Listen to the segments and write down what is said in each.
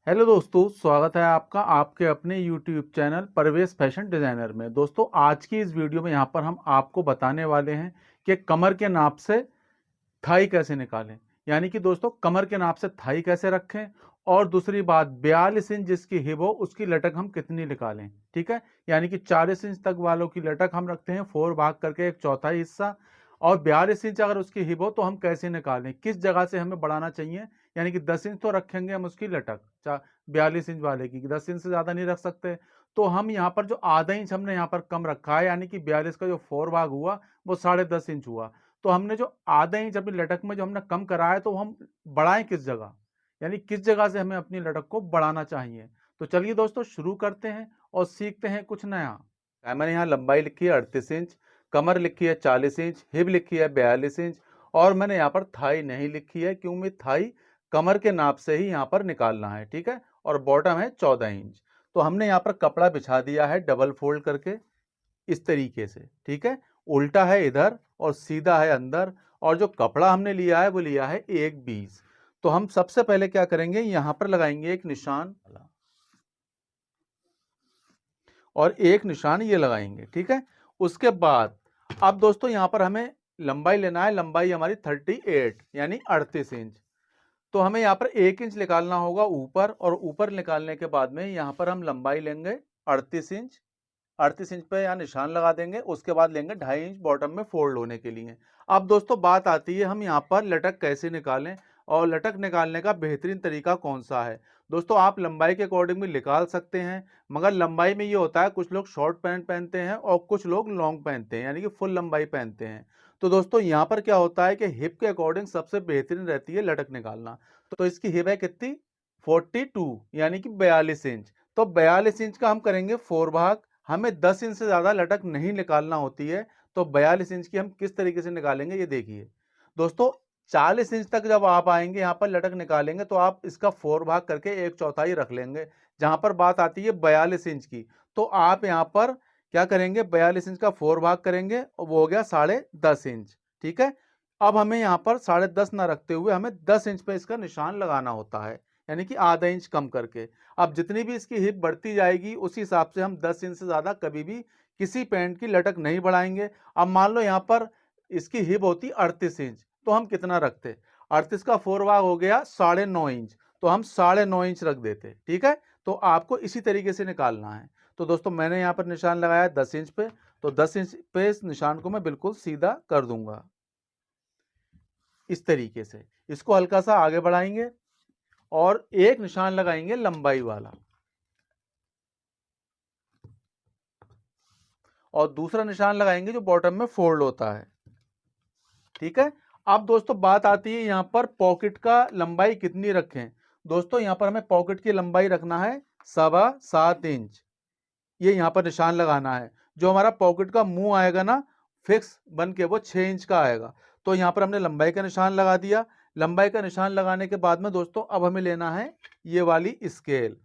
Hello दोस्तों, स्वागत है आपका आपके अपने यूट्यूब चैनल परवेश फैशन डिज़ाइनर में। दोस्तों, आज की इस वीडियो में यहाँ पर हम आपको बताने वाले हैं कि कमर के नाप से थाई कैसे निकालें। यानी कि दोस्तों, कमर के नाप से थाई कैसे रखें, और दूसरी बात 42 इंच जिसकी हिप हो उसकी लटक हम कितनी निकालें। ठीक है, यानी कि 40 इंच तक वालों की लटक हम रखते हैं 4 भाग करके एक चौथाई हिस्सा, और 42 इंच अगर उसकी हिप हो तो हम कैसे निकालें, किस जगह से हमें बढ़ाना चाहिए। यानी कि 10 इंच तो रखेंगे हम उसकी लटक 42 इंच वाले की, 10 इंच से ज़्यादा नहीं रख सकते। तो हम यहाँ पर जो आधा इंच हमने यहाँ पर कम रखा है, यानी कि 42 का जो 4 भाग हुआ वो 10.5 इंच हुआ। तो हमने जो आधा इंच अपनी लटक में जो हमने कम करा है, तो हम बढ़ाएं किस जगह, यानी किस जगह से हमें अपनी लटक को बढ़ाना चाहिए। तो चलिए दोस्तों, शुरू करते हैं और सीखते हैं कुछ नया। मैंने यहाँ लंबाई लिखी है 38 इंच, कमर लिखी है 40 इंच, हिप लिखी है 42 इंच, और मैंने यहाँ पर थाई नहीं लिखी है क्योंकि थाई कमर के नाप से ही यहाँ पर निकालना है। ठीक है, और बॉटम है 14 इंच। तो हमने यहाँ पर कपड़ा बिछा दिया है डबल फोल्ड करके इस तरीके से। ठीक है, उल्टा है इधर और सीधा है अंदर, और जो कपड़ा हमने लिया है वो लिया है 1/20। तो हम सबसे पहले क्या करेंगे, यहाँ पर लगाएंगे एक निशान और एक निशान ये लगाएंगे। ठीक है, उसके बाद अब दोस्तों यहाँ पर हमें लंबाई लेना है। लंबाई हमारी 38 यानी 38 इंच। तो हमें यहाँ पर 1 इंच निकालना होगा ऊपर, और ऊपर निकालने के बाद में यहाँ पर हम लंबाई लेंगे 38 इंच। 38 इंच पे यहाँ निशान लगा देंगे। उसके बाद लेंगे 2.5 इंच बॉटम में फोल्ड होने के लिए। अब दोस्तों बात आती है हम यहाँ पर लटक कैसे निकालें, और लटक निकालने का बेहतरीन तरीका कौन सा है। दोस्तों, आप लंबाई के अकॉर्डिंग भी निकाल सकते हैं, मगर लंबाई में ये होता है कुछ लोग शॉर्ट पैंट पहनते हैं और कुछ लोग लॉन्ग पहनते हैं, यानी कि फुल लंबाई पहनते हैं। तो दोस्तों यहाँ पर क्या होता है कि हिप के अकॉर्डिंग सबसे बेहतरीन रहती है लटक निकालना। तो इसकी हिप है कितनी, 42 यानी कि 42 इंच। तो 42 इंच का हम करेंगे 4 भाग। हमें 10 इंच से ज़्यादा लटक नहीं निकालना होती है। तो 42 इंच की हम किस तरीके से निकालेंगे ये देखिए दोस्तों। 40 इंच तक जब आप आएंगे यहाँ पर लटक निकालेंगे, तो आप इसका 4 भाग करके एक चौथाई रख लेंगे। जहाँ पर बात आती है 42 इंच की, तो आप यहाँ पर क्या करेंगे, 42 इंच का 4 भाग करेंगे और वो हो गया 10.5 इंच। ठीक है, अब हमें यहाँ पर 10.5 ना रखते हुए हमें 10 इंच पे इसका निशान लगाना होता है, यानी कि आधा इंच कम करके। अब जितनी भी इसकी हिप बढ़ती जाएगी उसी हिसाब से हम 10 इंच से ज़्यादा कभी भी किसी पैंट की लटक नहीं बढ़ाएंगे। अब मान लो यहाँ पर इसकी हिप होती 38 इंच, तो हम कितना रखते, 38 का 4 भाग हो गया 9.5 इंच, तो हम 9.5 इंच रख देते। ठीक है, तो आपको इसी तरीके से निकालना है। तो दोस्तों मैंने यहाँ पर निशान लगाया 10 इंच पे, तो 10 इंच पे इस निशान को मैं बिल्कुल सीधा कर दूंगा इस तरीके से। इसको हल्का सा आगे बढ़ाएंगे और एक निशान लगाएंगे लंबाई वाला, और दूसरा निशान लगाएंगे जो बॉटम में फोल्ड होता है। ठीक है, अब दोस्तों बात आती है यहाँ पर पॉकेट का लंबाई कितनी रखें। दोस्तों यहाँ पर हमें पॉकेट की लंबाई रखना है 7.25 इंच। ये यहाँ पर निशान लगाना है। जो हमारा पॉकेट का मुंह आएगा ना, फिक्स बन के वो 6 इंच का आएगा। तो यहाँ पर हमने लंबाई का निशान लगा दिया। लंबाई का निशान लगाने के बाद में दोस्तों अब हमें लेना है ये वाली स्केल,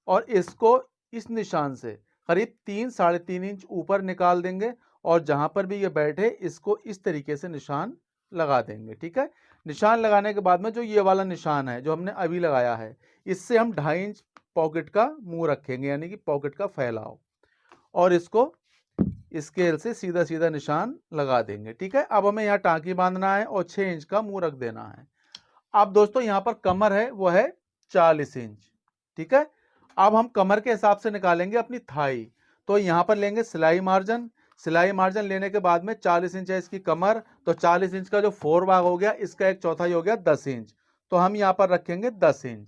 और इसको इस निशान से करीब 3-3.5 इंच ऊपर निकाल देंगे, और जहाँ पर भी ये बैठे इसको इस तरीके से निशान लगा देंगे। ठीक है, निशान लगाने के बाद में जो ये वाला निशान है जो हमने अभी लगाया है, इससे हम 2.5 इंच पॉकेट का मुंह रखेंगे, यानी कि पॉकेट का फैलाव, और इसको स्केल से सीधा सीधा निशान लगा देंगे। ठीक है, अब हमें यहाँ टाँकी बांधना है और 6 इंच का मुंह रख देना है। अब दोस्तों यहाँ पर कमर है वो है 40 इंच। ठीक है, अब हम कमर के हिसाब से निकालेंगे अपनी थाई। तो यहाँ पर लेंगे सिलाई मार्जिन। सिलाई मार्जिन लेने के बाद में 40 इंच है इसकी कमर, तो 40 इंच का जो 4 भाग हो गया इसका एक चौथाई हो गया 10 इंच। तो हम यहाँ पर रखेंगे 10 इंच।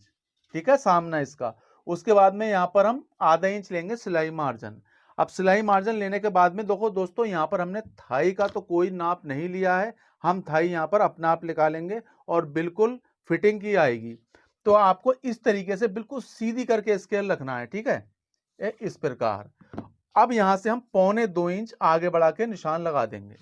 ठीक है, सामना इसका। उसके बाद में यहाँ पर हम आधा इंच लेंगे सिलाई मार्जिन। अब सिलाई मार्जिन लेने के बाद में देखो दोस्तों, यहाँ पर हमने थाई का तो कोई नाप नहीं लिया है। हम थाई यहाँ पर अपना आप निकालेंगे और बिल्कुल फिटिंग की आएगी। तो आपको इस तरीके से बिल्कुल सीधी करके स्केल रखना है। ठीक है, इस प्रकार। अब यहां से हम 1.25 इंच आगे बढ़ा के निशान लगा देंगे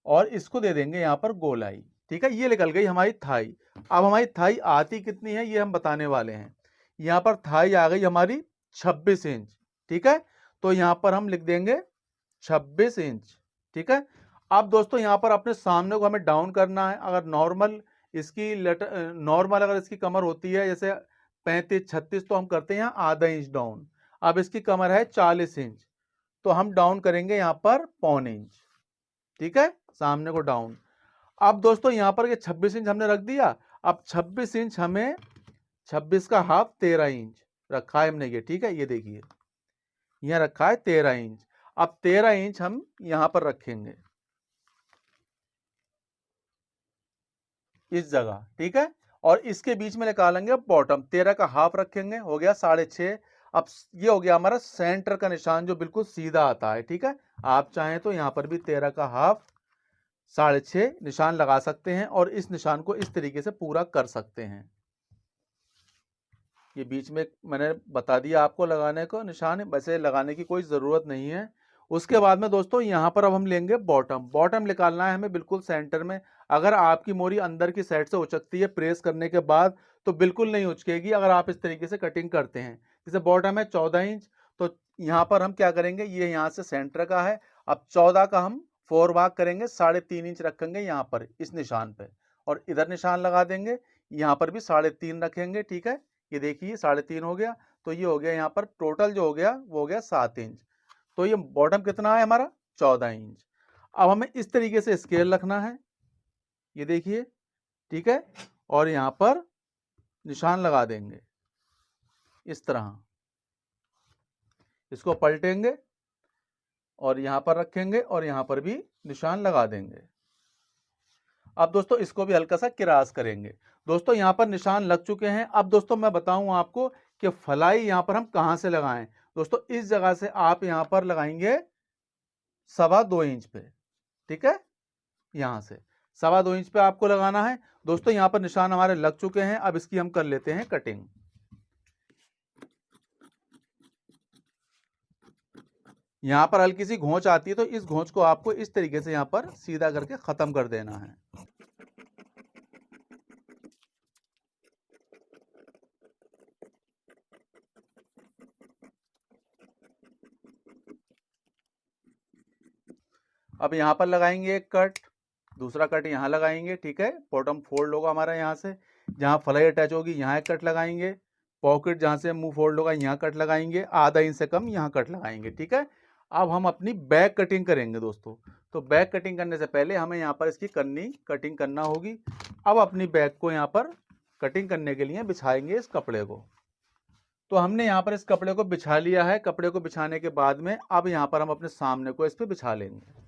और इसको दे देंगे यहां पर गोलाई। ठीक है, ये निकल गई हमारी थाई। अब हमारी थाई आती कितनी है ये हम बताने वाले हैं। यहां पर थाई आ गई हमारी 26 इंच। ठीक है, तो यहां पर हम लिख देंगे 26 इंच। ठीक है, अब दोस्तों यहां पर अपने सामने को हमें डाउन करना है। अगर नॉर्मल इसकी नॉर्मल अगर इसकी कमर होती है जैसे 35, 36, तो हम करते हैं यहाँ आधा इंच डाउन। अब इसकी कमर है 40 इंच, तो हम डाउन करेंगे यहाँ पर पौने इंच। ठीक है, सामने को डाउन। अब दोस्तों यहाँ पर ये 26 इंच हमने रख दिया। अब 26 इंच हमें 26 का हाफ 13 इंच रखा है हमने ये। ठीक है, ये देखिए यहाँ रखा है 13 इंच। अब 13 इंच हम यहां पर रखेंगे इस जगह। ठीक है, और इसके बीच में निकालेंगे बॉटम। 13 का हाफ रखेंगे, हो गया 6.5। अब ये हो गया हमारा सेंटर का निशान जो बिल्कुल सीधा आता है। ठीक है, आप चाहें तो यहां पर भी 13 का हाफ 6.5 निशान लगा सकते हैं और इस निशान को इस तरीके से पूरा कर सकते हैं। ये बीच में मैंने बता दिया आपको लगाने को निशान, वैसे लगाने की कोई ज़रूरत नहीं है। उसके बाद में दोस्तों यहाँ पर अब हम लेंगे बॉटम। बॉटम निकालना है हमें बिल्कुल सेंटर में। अगर आपकी मोरी अंदर की साइड से उचकती है प्रेस करने के बाद तो बिल्कुल नहीं उचकेगी अगर आप इस तरीके से कटिंग करते हैं। जैसे बॉटम है 14 इंच, तो यहाँ पर हम क्या करेंगे, ये यहाँ से सेंटर का है। अब 14 का हम 4 भाग करेंगे, 3.5 इंच रखेंगे यहाँ पर इस निशान पे, और इधर निशान लगा देंगे। यहाँ पर भी 3.5 रखेंगे। ठीक है, ये देखिए 3.5 हो गया, तो ये हो गया यहाँ पर टोटल जो हो गया वो हो गया 7 इंच। तो ये बॉटम कितना है हमारा 14 इंच। अब हमें इस तरीके से स्केल रखना है, ये देखिए। ठीक है, और यहाँ पर निशान लगा देंगे इस तरह, इसको पलटेंगे और यहाँ पर रखेंगे और यहाँ पर भी निशान लगा देंगे। अब दोस्तों इसको भी हल्का सा क्रॉस करेंगे। दोस्तों यहाँ पर निशान लग चुके हैं। अब दोस्तों मैं बताऊं आपको कि फलाई यहाँ पर हम कहाँ से लगाएं। दोस्तों इस जगह से आप यहाँ पर लगाएंगे 2.25 इंच पे। ठीक है, यहाँ से 2.25 इंच पे आपको लगाना है। दोस्तों यहाँ पर निशान हमारे लग चुके हैं। अब इसकी हम कर लेते हैं कटिंग। यहाँ पर हल्की सी घोंच आती है, तो इस घोंच को आपको इस तरीके से यहाँ पर सीधा करके खत्म कर देना है। अब यहाँ पर लगाएंगे एक कट, दूसरा कट यहाँ लगाएंगे। ठीक है, बॉटम फोल्ड होगा हमारा, यहाँ से जहाँ फलाई अटैच होगी यहाँ एक कट लगाएंगे। पॉकेट जहाँ से मुंह फोल्ड होगा यहाँ कट लगाएंगे, आधा इंच से कम यहाँ कट लगाएंगे। ठीक है, अब हम अपनी बैक कटिंग करेंगे दोस्तों। तो बैक कटिंग करने से पहले हमें यहाँ पर इसकी कटिंग करना होगी। अब अपनी बैक को यहाँ पर कटिंग करने के लिए बिछाएंगे इस कपड़े को। तो हमने यहाँ पर इस कपड़े को बिछा लिया है। कपड़े को बिछाने के बाद में अब यहाँ पर हम अपने सामने को इस पर बिछा लेंगे।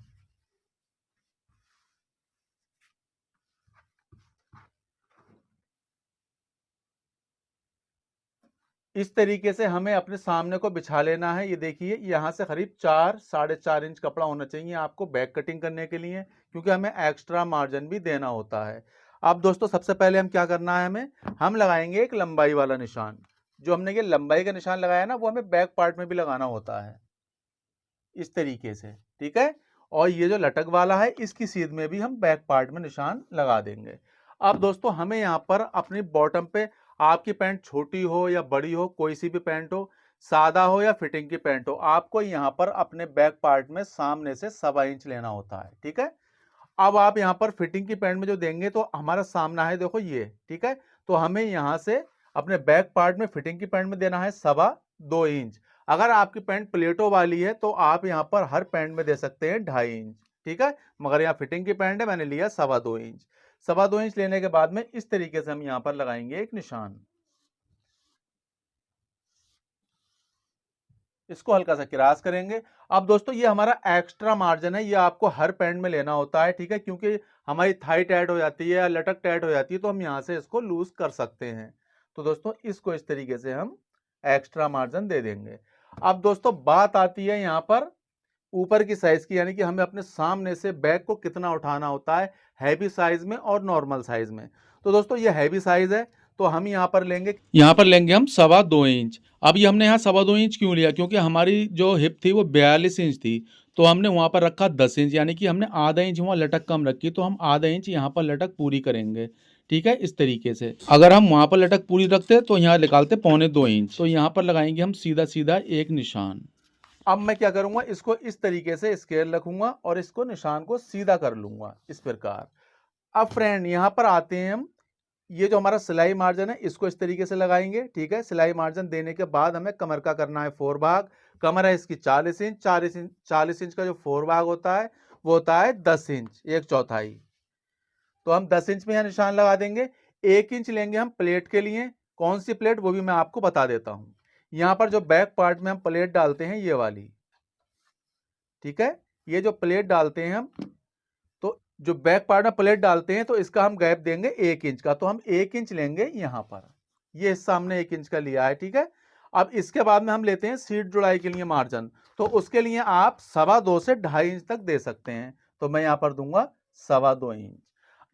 इस तरीके से हमें अपने सामने को बिछा लेना है। ये देखिए यहाँ से करीब 4-4.5 इंच कपड़ा होना चाहिए आपको बैक कटिंग करने के लिए, क्योंकि हमें एक्स्ट्रा मार्जिन भी देना होता है। अब दोस्तों सबसे पहले हम क्या करना है, हम लगाएंगे एक लंबाई वाला निशान। जो हमने ये लंबाई का निशान लगाया ना, वो हमें बैक पार्ट में भी लगाना होता है इस तरीके से। ठीक है, और ये जो लटक वाला है इसकी सीध में भी हम बैक पार्ट में निशान लगा देंगे। अब दोस्तों हमें यहाँ पर अपनी बॉटम पे, आपकी पैंट छोटी हो या बड़ी हो, कोई सी भी पैंट हो, सादा हो या फिटिंग की पैंट हो, आपको यहाँ पर अपने बैक पार्ट में सामने से 1.25 इंच लेना होता है। ठीक है, अब आप यहाँ पर फिटिंग की पैंट में जो देंगे तो हमारा सामना है देखो ये। ठीक है, तो हमें यहाँ से अपने बैक पार्ट में फिटिंग की पैंट में देना है 2.25 इंच। अगर आपकी पैंट प्लेटों वाली है तो आप यहाँ पर हर पैंट में दे सकते हैं 2.5 इंच। ठीक है, मगर यहाँ फिटिंग की पैंट है, मैंने लिया 2.25 इंच। 2.25 इंच लेने के बाद में इस तरीके से हम यहाँ पर लगाएंगे एक निशान। इसको हल्का सा क्रॉस करेंगे। अब दोस्तों ये हमारा एक्स्ट्रा मार्जिन है, ये आपको हर पैंट में लेना होता है। ठीक है, क्योंकि हमारी थाई टाइट हो जाती है या लटक टाइट हो जाती है, तो हम यहाँ से इसको लूज कर सकते हैं। तो दोस्तों इसको इस तरीके से हम एक्स्ट्रा मार्जिन दे देंगे। अब दोस्तों बात आती है यहाँ पर ऊपर की साइज की, यानी कि हमें अपने सामने से बैग को कितना उठाना होता है, हैवी साइज में और नॉर्मल साइज में। तो दोस्तों ये हैवी साइज है, तो हम यहाँ पर लेंगे हम 2.25 इंच। अब ये हमने यहाँ 2.25 इंच क्यों लिया, क्योंकि हमारी जो हिप थी वो 42 इंच थी, तो हमने वहाँ पर रखा 10 इंच, यानी कि हमने आधा इंच वहाँ लटक कम रखी, तो हम आधा इंच यहाँ पर लटक पूरी करेंगे। ठीक है, इस तरीके से अगर हम वहाँ पर लटक पूरी रखते तो यहाँ निकालते 1.25 इंच, तो यहाँ पर लगाएंगे हम सीधा सीधा एक निशान। अब मैं क्या करूंगा, इसको इस तरीके से स्केल रखूंगा और इसको निशान को सीधा कर लूंगा इस प्रकार। अब फ्रेंड यहाँ पर आते हैं हम ये जो हमारा सिलाई मार्जिन है इसको इस तरीके से लगाएंगे, ठीक है। सिलाई मार्जिन देने के बाद हमें कमर का करना है 4 भाग। कमर है इसकी 40 इंच, 40 इंच का जो 4 भाग होता है वो होता है 10 इंच, 1/4। तो हम 10 इंच में यह निशान लगा देंगे। 1 इंच लेंगे हम प्लेट के लिए। कौन सी प्लेट वो भी मैं आपको बता देता हूं। यहां पर जो बैक पार्ट में हम प्लेट डालते हैं ये वाली, ठीक है। ये जो प्लेट डालते हैं हम, तो जो बैक पार्ट में प्लेट डालते हैं तो इसका हम गैप देंगे 1 इंच का। तो हम 1 इंच लेंगे यहां पर, ये हिस्सा हमने 1 इंच का लिया है, ठीक है। अब इसके बाद में हम लेते हैं सीट जुड़ाई के लिए मार्जिन। तो उसके लिए आप 2.25 से 2.5 इंच तक दे सकते हैं। तो मैं यहां पर दूंगा 2.25 इंच।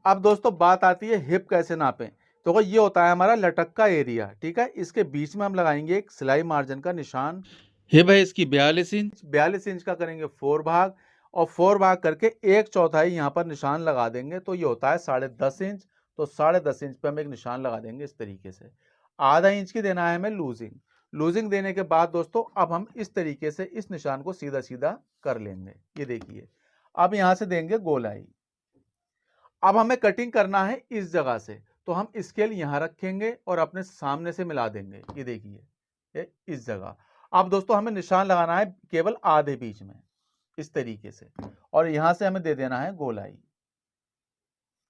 अब दोस्तों बात आती है हिप कैसे नापें। तो ये होता है हमारा लटक का एरिया, ठीक है। इसके बीच में हम लगाएंगे एक सिलाई मार्जिन का निशान। हिप है इसकी 42 इंच, 42 इंच का करेंगे 4 भाग, और 4 भाग करके 1/4 यहाँ पर निशान लगा देंगे। तो ये होता है 10.5 इंच। तो 10.5 इंच पे हम एक निशान लगा देंगे इस तरीके से। आधा इंच की देना है हमें लूजिंग। लूजिंग देने के बाद दोस्तों अब हम इस तरीके से इस निशान को सीधा सीधा कर लेंगे। ये देखिए, अब यहां से देंगे गोलाई। अब हमें कटिंग करना है इस जगह से, तो हम स्केल यहां रखेंगे और अपने सामने से मिला देंगे। ये देखिए, ये इस जगह। अब दोस्तों हमें निशान लगाना है केवल आधे बीच में इस तरीके से, और यहां से हमें दे देना है गोलाई,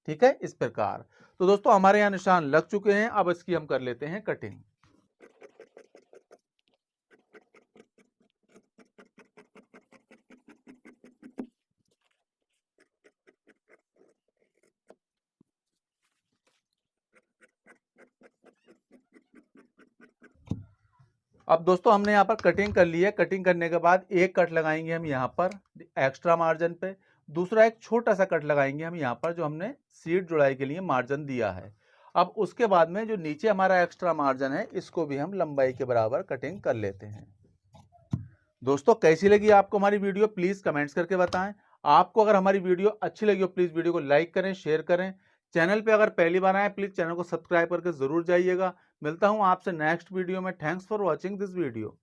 ठीक है, इस प्रकार। तो दोस्तों हमारे यहां निशान लग चुके हैं। अब इसकी हम कर लेते हैं कटिंग। अब दोस्तों हमने यहाँ पर कटिंग कर ली है। कटिंग करने के बाद एक कट लगाएंगे हम यहाँ पर एक्स्ट्रा मार्जिन पे। दूसरा एक छोटा सा कट लगाएंगे हम यहाँ पर जो हमने सीट जुड़ाई के लिए मार्जिन दिया है। अब उसके बाद में जो नीचे हमारा एक्स्ट्रा मार्जिन है इसको भी हम लंबाई के बराबर कटिंग कर लेते हैं। दोस्तों कैसी लगी आपको हमारी वीडियो, प्लीज कमेंट्स करके बताएं। आपको अगर हमारी वीडियो अच्छी लगी हो प्लीज वीडियो को लाइक करें, शेयर करें। चैनल पे अगर पहली बार आए प्लीज चैनल को सब्सक्राइब करके जरूर जाइएगा। मिलता हूं आपसे नेक्स्ट वीडियो में। Thanks for watching this video.